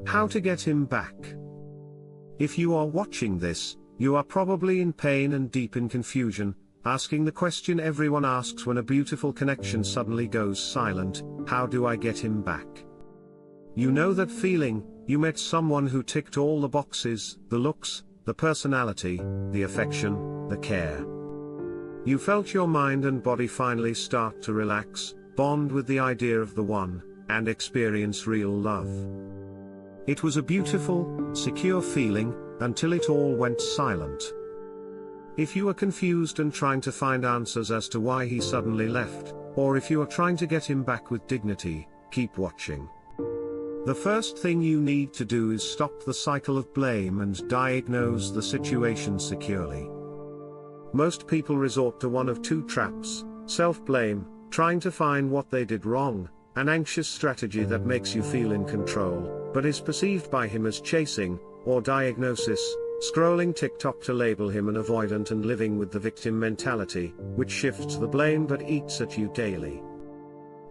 How to get him back. If you are watching this, you are probably in pain and deep in confusion, asking the question everyone asks when a beautiful connection suddenly goes silent: how do I get him back? You know that feeling. You met someone who ticked all the boxes: the looks, the personality, the affection, the care. You felt your mind and body finally start to relax, bond with the idea of the one, and experience real love. It was a beautiful, secure feeling, until it all went silent. If you are confused and trying to find answers as to why he suddenly left, or if you are trying to get him back with dignity, keep watching. The first thing you need to do is stop the cycle of blame and diagnose the situation securely. Most people resort to one of two traps: self-blame, trying to find what they did wrong, an anxious strategy that makes you feel in control, but is perceived by him as chasing, or diagnosis, scrolling TikTok to label him an avoidant and living with the victim mentality, which shifts the blame but eats at you daily.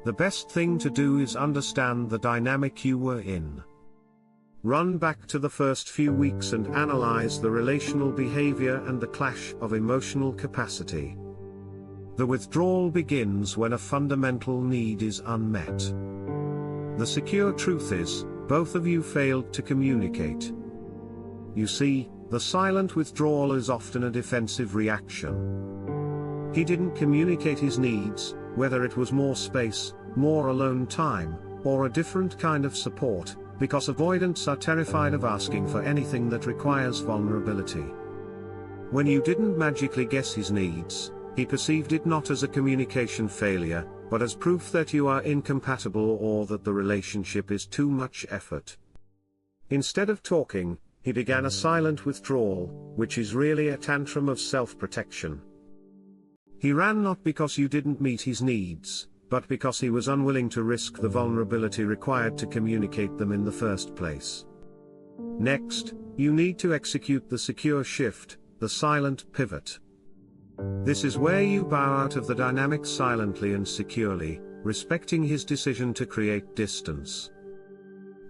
The best thing to do is understand the dynamic you were in. Run back to the first few weeks and analyze the relational behavior and the clash of emotional capacity. The withdrawal begins when a fundamental need is unmet. The secure truth is, both of you failed to communicate. You see, the silent withdrawal is often a defensive reaction. He didn't communicate his needs, whether it was more space, more alone time, or a different kind of support, because avoidants are terrified of asking for anything that requires vulnerability. When you didn't magically guess his needs, he perceived it not as a communication failure, but as proof that you are incompatible or that the relationship is too much effort. Instead of talking, he began a silent withdrawal, which is really a tantrum of self-protection. He ran not because you didn't meet his needs, but because he was unwilling to risk the vulnerability required to communicate them in the first place. Next, you need to execute the secure shift, the silent pivot. This is where you bow out of the dynamic silently and securely, respecting his decision to create distance.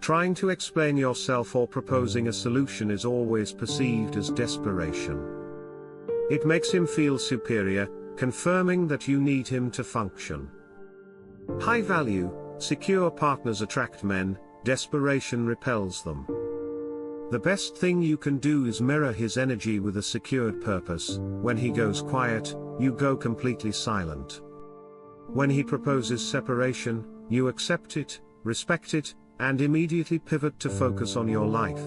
Trying to explain yourself or proposing a solution is always perceived as desperation. It makes him feel superior, confirming that you need him to function. High-value, secure partners attract men, desperation repels them. The best thing you can do is mirror his energy with a secured purpose. When he goes quiet, you go completely silent. When he proposes separation, you accept it, respect it, and immediately pivot to focus on your life.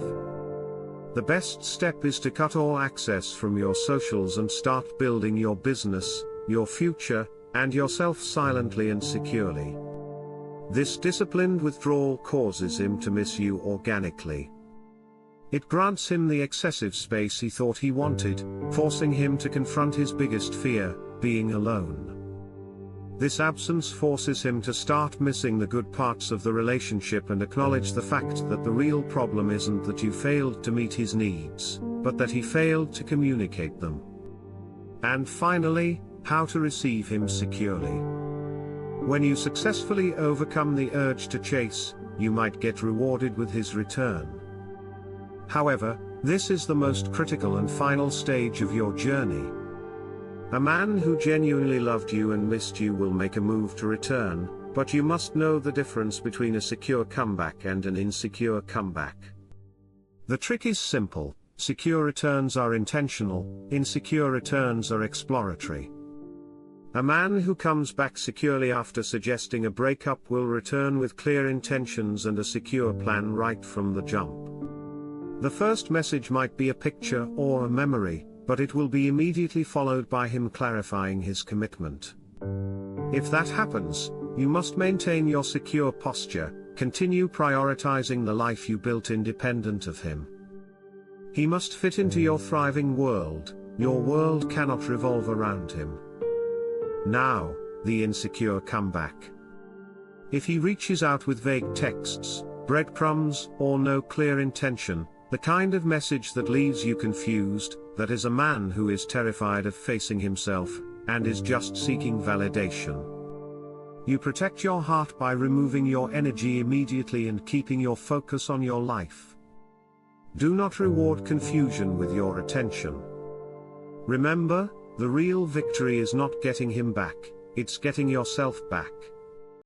The best step is to cut all access from your socials and start building your business, your future, and yourself silently and securely. This disciplined withdrawal causes him to miss you organically. It grants him the excessive space he thought he wanted, forcing him to confront his biggest fear, being alone. This absence forces him to start missing the good parts of the relationship and acknowledge the fact that the real problem isn't that you failed to meet his needs, but that he failed to communicate them. And finally, how to receive him securely. When you successfully overcome the urge to chase, you might get rewarded with his return. However, this is the most critical and final stage of your journey. A man who genuinely loved you and missed you will make a move to return, but you must know the difference between a secure comeback and an insecure comeback. The trick is simple: secure returns are intentional, insecure returns are exploratory. A man who comes back securely after suggesting a breakup will return with clear intentions and a secure plan right from the jump. The first message might be a picture or a memory, but it will be immediately followed by him clarifying his commitment. If that happens, you must maintain your secure posture, continue prioritizing the life you built independent of him. He must fit into your thriving world, your world cannot revolve around him. Now, the insecure comeback. If he reaches out with vague texts, breadcrumbs, or no clear intention, the kind of message that leaves you confused, that is a man who is terrified of facing himself, and is just seeking validation. You protect your heart by removing your energy immediately and keeping your focus on your life. Do not reward confusion with your attention. Remember, the real victory is not getting him back, it's getting yourself back.